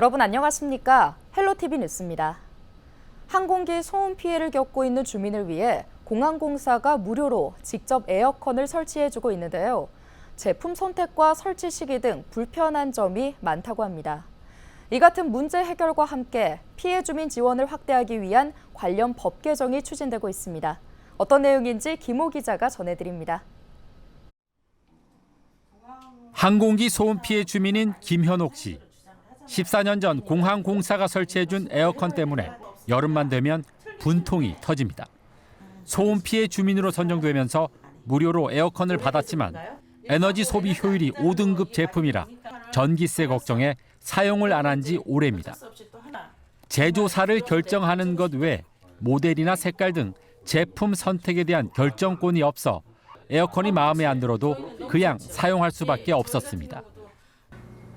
여러분 안녕하십니까? 헬로티비 뉴스입니다. 항공기 소음 피해를 겪고 있는 주민을 위해 공항공사가 무료로 직접 에어컨을 설치해주고 있는데요. 제품 선택과 설치 시기 등 불편한 점이 많다고 합니다. 이 같은 문제 해결과 함께 피해 주민 지원을 확대하기 위한 관련 법 개정이 추진되고 있습니다. 어떤 내용인지 김호 기자가 전해드립니다. 항공기 소음 피해 주민인 김현옥 씨. 14년 전 공항공사가 설치해준 에어컨 때문에 여름만 되면 분통이 터집니다. 소음 피해 주민으로 선정되면서 무료로 에어컨을 받았지만 에너지 소비 효율이 5등급 제품이라 전기세 걱정에 사용을 안 한 지 오래입니다. 제조사를 결정하는 것 외에 모델이나 색깔 등 제품 선택에 대한 결정권이 없어 에어컨이 마음에 안 들어도 그냥 사용할 수밖에 없었습니다.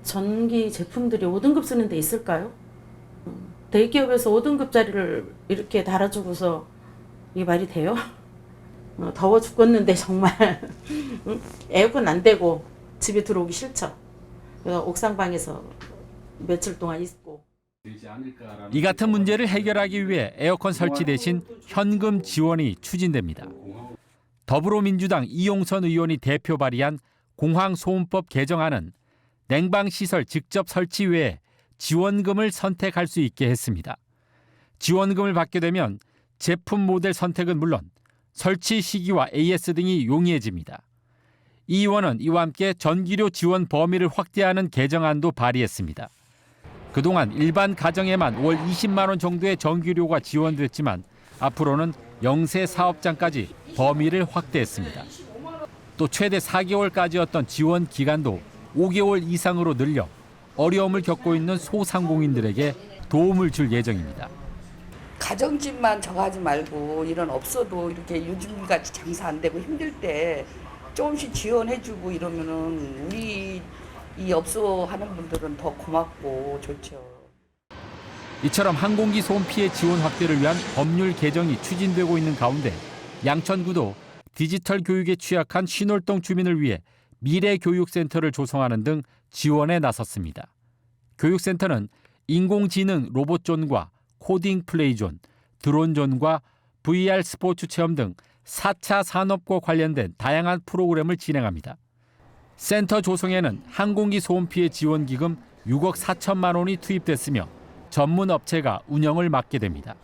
전기 제품들이 5등급 쓰는 데 있을까요? 대기업에서 5등급짜리를 이렇게 달아주고서 이게 말이 돼요? 더워 죽겠는데 정말 에어컨 안 되고 집에 들어오기 싫죠. 그래서 옥상방에서 며칠 동안 있고. 이 같은 문제를 해결하기 위해 에어컨 설치 대신 현금 지원이 추진됩니다. 더불어민주당 이용선 의원이 대표 발의한 공항소음법 개정안은 냉방시설 직접 설치 외에 지원금을 선택할 수 있게 했습니다. 지원금을 받게 되면 제품 모델 선택은 물론 설치 시기와 AS 등이 용이해집니다. 이 의원은 이와 함께 전기료 지원 범위를 확대하는 개정안도 발의했습니다. 그동안 일반 가정에만 월 20만 원 정도의 전기료가 지원됐지만 앞으로는 영세 사업장까지 범위를 확대했습니다. 또 최대 4개월까지였던 지원 기간도 5개월 이상으로 늘려 어려움을 겪고 있는 소상공인들에게 도움을 줄 예정입니다. 가정집만 정하지 말고 이런 업소도 이렇게 요즘같이 장사 안 되고 힘들 때 조금씩 지원해주고 이러면은 우리 이 업소 하는 분들은 더 고맙고 좋죠. 이처럼 항공기 소음 피해 지원 확대를 위한 법률 개정이 추진되고 있는 가운데 양천구도 디지털 교육에 취약한 신월동 주민을 위해 미래교육센터를 조성하는 등 지원에 나섰습니다. 교육센터는 인공지능 로봇존과 코딩 플레이존, 드론존과 VR 스포츠 체험 등 4차 산업과 관련된 다양한 프로그램을 진행합니다. 센터 조성에는 항공기 소음 피해 지원 기금 6억 4천만 원이 투입됐으며 전문 업체가 운영을 맡게 됩니다.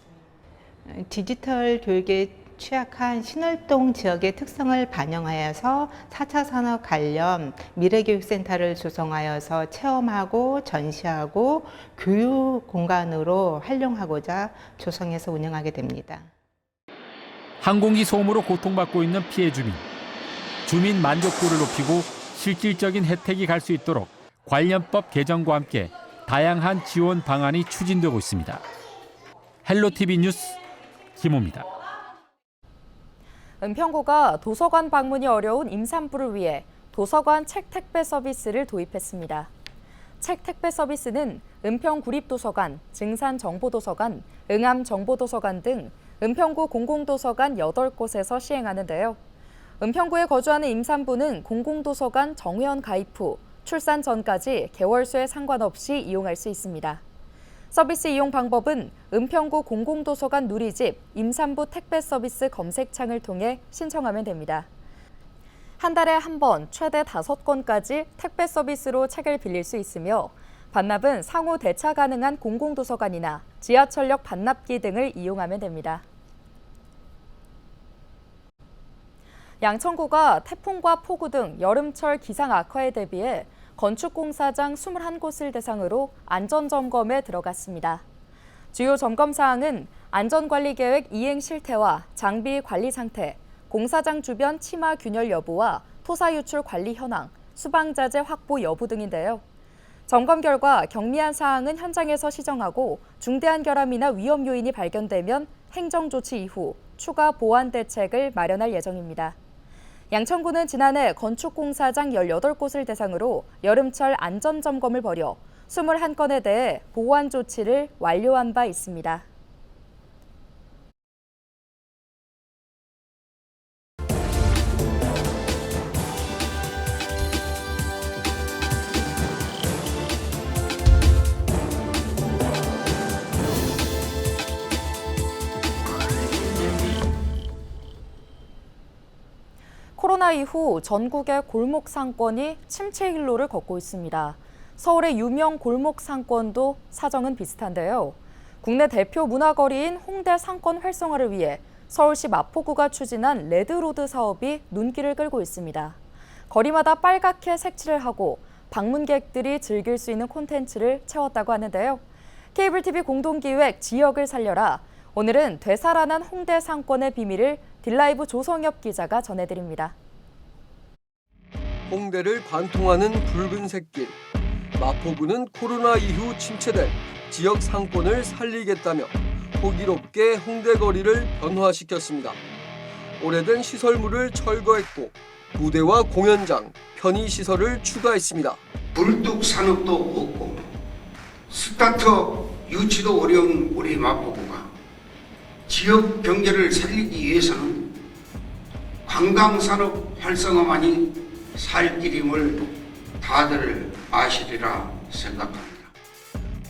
디지털 교육에 취약한 신월동 지역의 특성을 반영하여서 4차 산업 관련 미래교육센터를 조성하여서 체험하고 전시하고 교육 공간으로 활용하고자 조성해서 운영하게 됩니다. 항공기 소음으로 고통받고 있는 피해 주민. 주민 만족도를 높이고 실질적인 혜택이 갈 수 있도록 관련법 개정과 함께 다양한 지원 방안이 추진되고 있습니다. 헬로티비 뉴스 김호입니다. 은평구가 도서관 방문이 어려운 임산부를 위해 도서관 책 택배 서비스를 도입했습니다. 책 택배 서비스는 은평구립도서관, 증산정보도서관, 응암정보도서관 등 은평구 공공도서관 8곳에서 시행하는데요. 은평구에 거주하는 임산부는 공공도서관 정회원 가입 후 출산 전까지 개월수에 상관없이 이용할 수 있습니다. 서비스 이용 방법은 은평구 공공도서관 누리집 임산부 택배 서비스 검색창을 통해 신청하면 됩니다. 한 달에 한 번 최대 5건까지 택배 서비스로 책을 빌릴 수 있으며 반납은 상호 대차 가능한 공공도서관이나 지하철역 반납기 등을 이용하면 됩니다. 양천구가 태풍과 폭우 등 여름철 기상 악화에 대비해 건축공사장 21곳을 대상으로 안전점검에 들어갔습니다. 주요 점검 사항은 안전관리계획 이행 실태와 장비 관리 상태, 공사장 주변 치마 균열 여부와 토사 유출 관리 현황, 수방자재 확보 여부 등인데요. 점검 결과 경미한 사항은 현장에서 시정하고 중대한 결함이나 위험 요인이 발견되면 행정조치 이후 추가 보완 대책을 마련할 예정입니다. 양천구는 지난해 건축공사장 18곳을 대상으로 여름철 안전점검을 벌여 21건에 대해 보완 조치를 완료한 바 있습니다. 코로나 이후 전국의 골목 상권이 침체 길로를 걷고 있습니다. 서울의 유명 골목 상권도 사정은 비슷한데요. 국내 대표 문화거리인 홍대 상권 활성화를 위해 서울시 마포구가 추진한 레드로드 사업이 눈길을 끌고 있습니다. 거리마다 빨갛게 색칠을 하고 방문객들이 즐길 수 있는 콘텐츠를 채웠다고 하는데요. 케이블 TV 공동기획 지역을 살려라. 오늘은 되살아난 홍대 상권의 비밀을 딜라이브 조성엽 기자가 전해드립니다. 홍대를 관통하는 붉은색 길. 마포구는 코로나 이후 침체된 지역 상권을 살리겠다며 호기롭게 홍대 거리를 변화시켰습니다. 오래된 시설물을 철거했고 무대와 공연장, 편의시설을 추가했습니다. 불뚝 산업도 없고 스타트업 유치도 어려운 우리 마포구가 지역 경제를 살리기 위해서는 관광산업 활성화만이 살 길임을 다들 아시리라 생각합니다.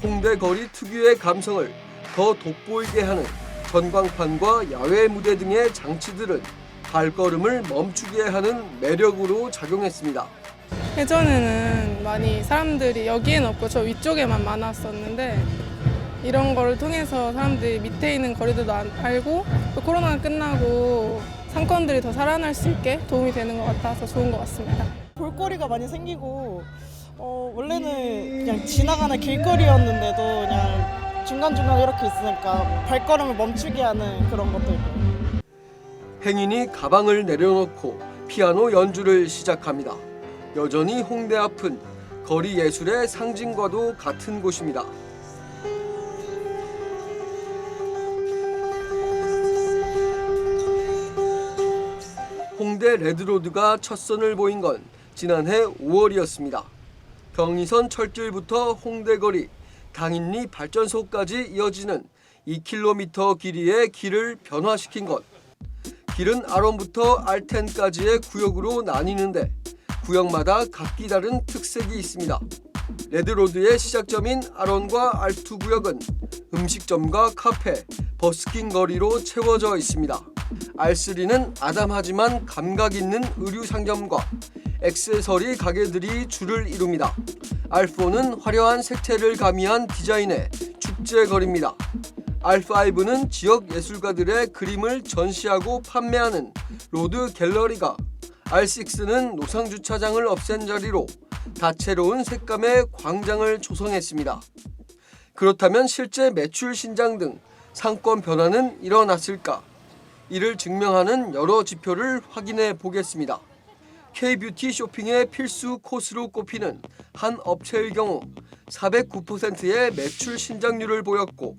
홍대 거리 특유의 감성을 더 돋보이게 하는 전광판과 야외 무대 등의 장치들은 발걸음을 멈추게 하는 매력으로 작용했습니다. 예전에는 많이 사람들이 여기에는 없고 저 위쪽에만 많았었는데 이런 거를 통해서 사람들이 밑에 있는 거리들도 알고 또 코로나가 끝나고 상권들이 더 살아날 수 있게 도움이 되는 것 같아서 좋은 것 같습니다. 볼거리가 많이 생기고 원래는 그냥 지나가는 길거리였는데도 그냥 중간중간 이렇게 있으니까 발걸음을 멈추게 하는 그런 것도 있고. 행인이 가방을 내려놓고 피아노 연주를 시작합니다. 여전히 홍대 앞은 거리 예술의 상징과도 같은 곳입니다. 홍대 레드로드가 첫 선을 보인 건 지난해 5월이었습니다. 경의선 철길부터 홍대거리, 당인리 발전소까지 이어지는 2km 길이의 길을 변화시킨 것. 길은 아론부터 알텐까지의 구역으로 나뉘는데 구역마다 각기 다른 특색이 있습니다. 레드로드의 시작점인 아론과 R2 구역은 음식점과 카페, 버스킹 거리로 채워져 있습니다. R3는 아담하지만 감각 있는 의류 상점과 액세서리 가게들이 줄을 이룹니다. R4는 화려한 색채를 가미한 디자인의 축제 거리입니다. R5는 지역 예술가들의 그림을 전시하고 판매하는 로드 갤러리가, R6는 노상주차장을 없앤 자리로 다채로운 색감의 광장을 조성했습니다. 그렇다면 실제 매출 신장 등 상권 변화는 일어났을까? 이를 증명하는 여러 지표를 확인해 보겠습니다. K-뷰티 쇼핑의 필수 코스로 꼽히는 한 업체의 경우 409%의 매출 신장률을 보였고,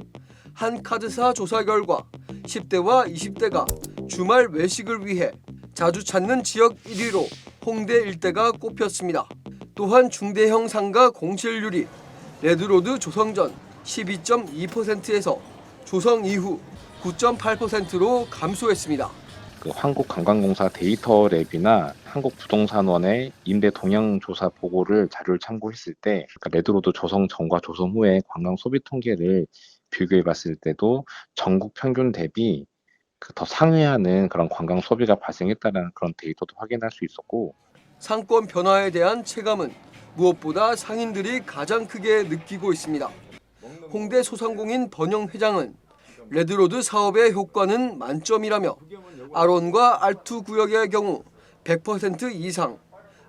한 카드사 조사 결과 10대와 20대가 주말 외식을 위해 자주 찾는 지역 1위로 홍대 일대가 꼽혔습니다. 또한 중대형 상가 공실률이 레드로드 조성 전 12.2%에서 조성 이후 9.8%로 감소했습니다. 한국관광공사 데이터랩이나 한국부동산원의 임대 동향 조사 보고를 자료를 참고했을 때 레드로드 조성 전과 조성 후의 관광 소비 통계를 비교해 봤을 때도 전국 평균 대비 더 상회하는 그런 관광 소비가 발생했다는 그런 데이터도 확인할 수 있었고, 상권 변화에 대한 체감은 무엇보다 상인들이 가장 크게 느끼고 있습니다. 홍대 소상공인 번영 회장은 레드로드 사업의 효과는 만점이라며 아론과 R2 구역의 경우 100% 이상,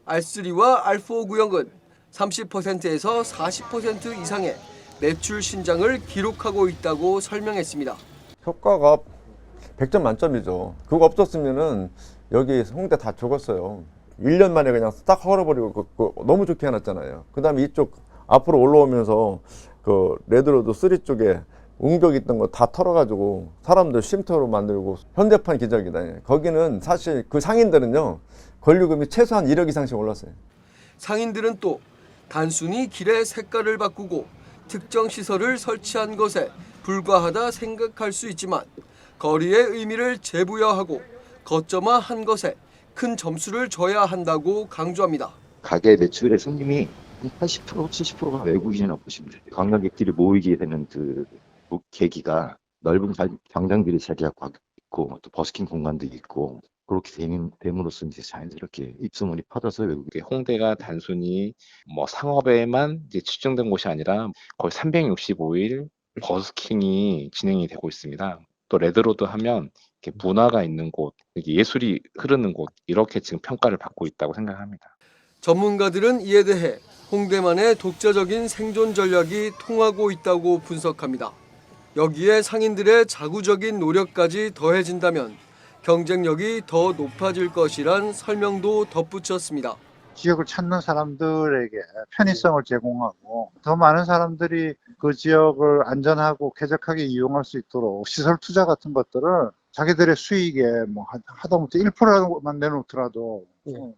R3와 R4 구역은 30%에서 40% 이상의 매출 신장을 기록하고 있다고 설명했습니다. 효과가 100점 만점이죠. 그거 없었으면은 여기 홍대 다 죽었어요. 1년 만에 그냥 딱 헐어버리고 너무 좋게 해놨잖아요. 그 다음에 이쪽 앞으로 올라오면서 그 레드로드 3 쪽에 웅벽 있던 거 다 털어가지고 사람들 쉼터로 만들고 현대판 기적이다. 거기는 사실 그 상인들은요, 권리금이 최소한 1억 이상씩 올랐어요. 상인들은 또 단순히 길의 색깔을 바꾸고 특정 시설을 설치한 것에 불과하다 생각할 수 있지만 거리의 의미를 재부여하고 거점화한 것에 큰 점수를 줘야 한다고 강조합니다. 가게 매출의 손님이 80%, 70%가 외국인이라고 보시면 돼요. 관광객들이 모이게 되는 그 계기가 넓은 광장들이 자리하고 있고, 또 버스킹 공간도 있고, 그렇게 됨으로써 이제 자연스럽게 입소문이 퍼져서 외국에 홍대가 단순히 뭐 상업에만 이제 집중된 곳이 아니라 거의 365일 버스킹이 진행이 되고 있습니다. 또 레드로드 하면 이렇게 문화가 있는 곳, 이게 예술이 흐르는 곳 이렇게 지금 평가를 받고 있다고 생각합니다. 전문가들은 이에 대해 홍대만의 독자적인 생존 전략이 통하고 있다고 분석합니다. 여기에 상인들의 자구적인 노력까지 더해진다면 경쟁력이 더 높아질 것이란 설명도 덧붙였습니다. 지역을 찾는 사람들에게 편의성을 제공하고 더 많은 사람들이 그 지역을 안전하고 쾌적하게 이용할 수 있도록 시설 투자 같은 것들을 자기들의 수익에 뭐 하다못해 1%만 내놓더라도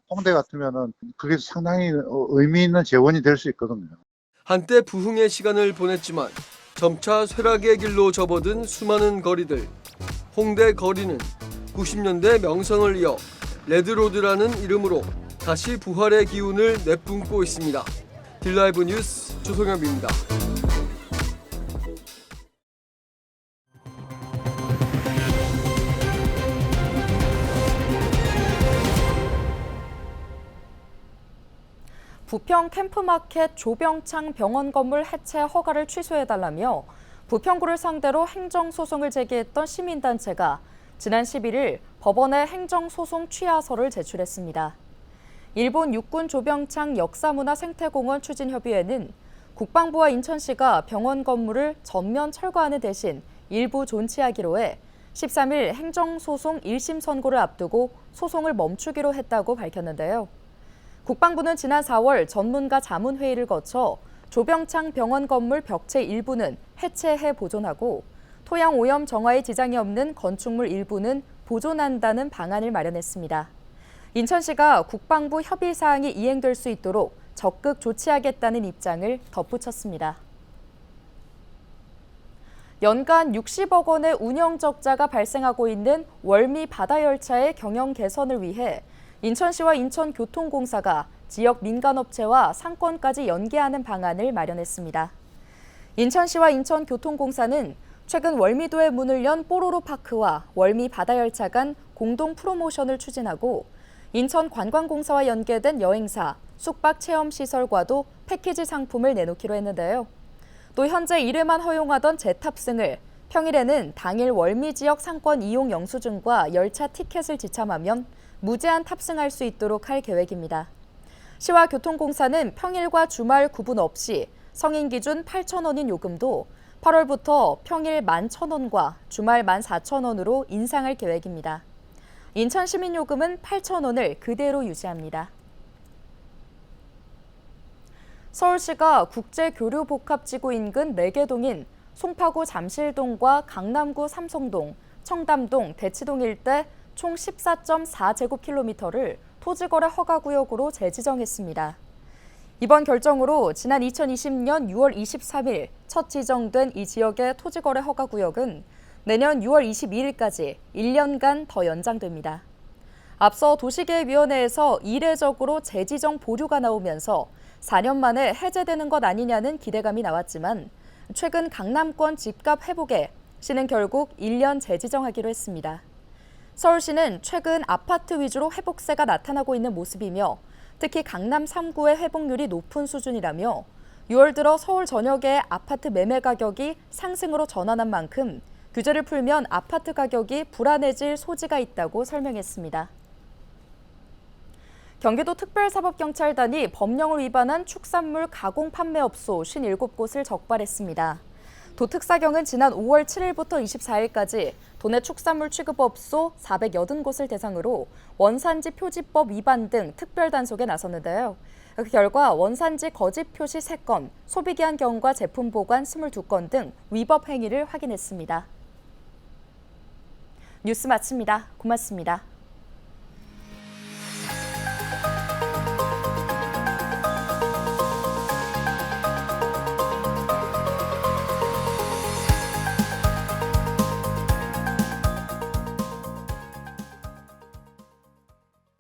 홍대 같으면은 그게 상당히 의미 있는 재원이 될 수 있거든요. 한때 부흥의 시간을 보냈지만 점차 쇠락의 길로 접어든 수많은 거리들. 홍대 거리는 90년대 명성을 이어 레드로드라는 이름으로 다시 부활의 기운을 내뿜고 있습니다. 딜라이브 뉴스 조성엽입니다. 부평 캠프마켓 조병창 병원 건물 해체 허가를 취소해달라며 부평구를 상대로 행정소송을 제기했던 시민단체가 지난 11일 법원에 행정소송 취하서를 제출했습니다. 일본 육군 조병창 역사문화생태공원 추진협의회는 국방부와 인천시가 병원 건물을 전면 철거하는 대신 일부 존치하기로 해 13일 행정소송 1심 선고를 앞두고 소송을 멈추기로 했다고 밝혔는데요. 국방부는 지난 4월 전문가 자문회의를 거쳐 조병창 병원 건물 벽체 일부는 해체해 보존하고 토양 오염 정화에 지장이 없는 건축물 일부는 보존한다는 방안을 마련했습니다. 인천시가 국방부 협의 사항이 이행될 수 있도록 적극 조치하겠다는 입장을 덧붙였습니다. 연간 60억 원의 운영 적자가 발생하고 있는 월미 바다열차의 경영 개선을 위해 인천시와 인천교통공사가 지역 민간업체와 상권까지 연계하는 방안을 마련했습니다. 인천시와 인천교통공사는 최근 월미도에 문을 연 뽀로로파크와 월미 바다열차 간 공동 프로모션을 추진하고 인천관광공사와 연계된 여행사, 숙박체험시설과도 패키지 상품을 내놓기로 했는데요. 또 현재 1회만 허용하던 재탑승을 평일에는 당일 월미 지역 상권 이용 영수증과 열차 티켓을 지참하면 무제한 탑승할 수 있도록 할 계획입니다. 시와 교통공사는 평일과 주말 구분 없이 성인 기준 8,000원인 요금도 8월부터 평일 11,000원과 주말 14,000원으로 인상할 계획입니다. 인천시민요금은 8,000원을 그대로 유지합니다. 서울시가 국제교류복합지구 인근 4개 동인 송파구 잠실동과 강남구 삼성동, 청담동, 대치동 일대 총 14.4제곱킬로미터를 토지거래 허가구역으로 재지정했습니다. 이번 결정으로 지난 2020년 6월 23일 첫 지정된 이 지역의 토지거래 허가구역은 내년 6월 22일까지 1년간 더 연장됩니다. 앞서 도시계획위원회에서 이례적으로 재지정 보류가 나오면서 4년 만에 해제되는 것 아니냐는 기대감이 나왔지만 최근 강남권 집값 회복에 시는 결국 1년 재지정하기로 했습니다. 서울시는 최근 아파트 위주로 회복세가 나타나고 있는 모습이며 특히 강남 3구의 회복률이 높은 수준이라며 6월 들어 서울 전역의 아파트 매매 가격이 상승으로 전환한 만큼 규제를 풀면 아파트 가격이 불안해질 소지가 있다고 설명했습니다. 경기도 특별사법경찰단이 법령을 위반한 축산물 가공 판매업소 57곳을 적발했습니다. 도특사경은 지난 5월 7일부터 24일까지 도내 축산물 취급업소 480곳을 대상으로 원산지 표지법 위반 등 특별단속에 나섰는데요. 그 결과 원산지 거짓 표시 3건, 소비기한 경과 제품 보관 22건 등 위법 행위를 확인했습니다. 뉴스 마칩니다. 고맙습니다.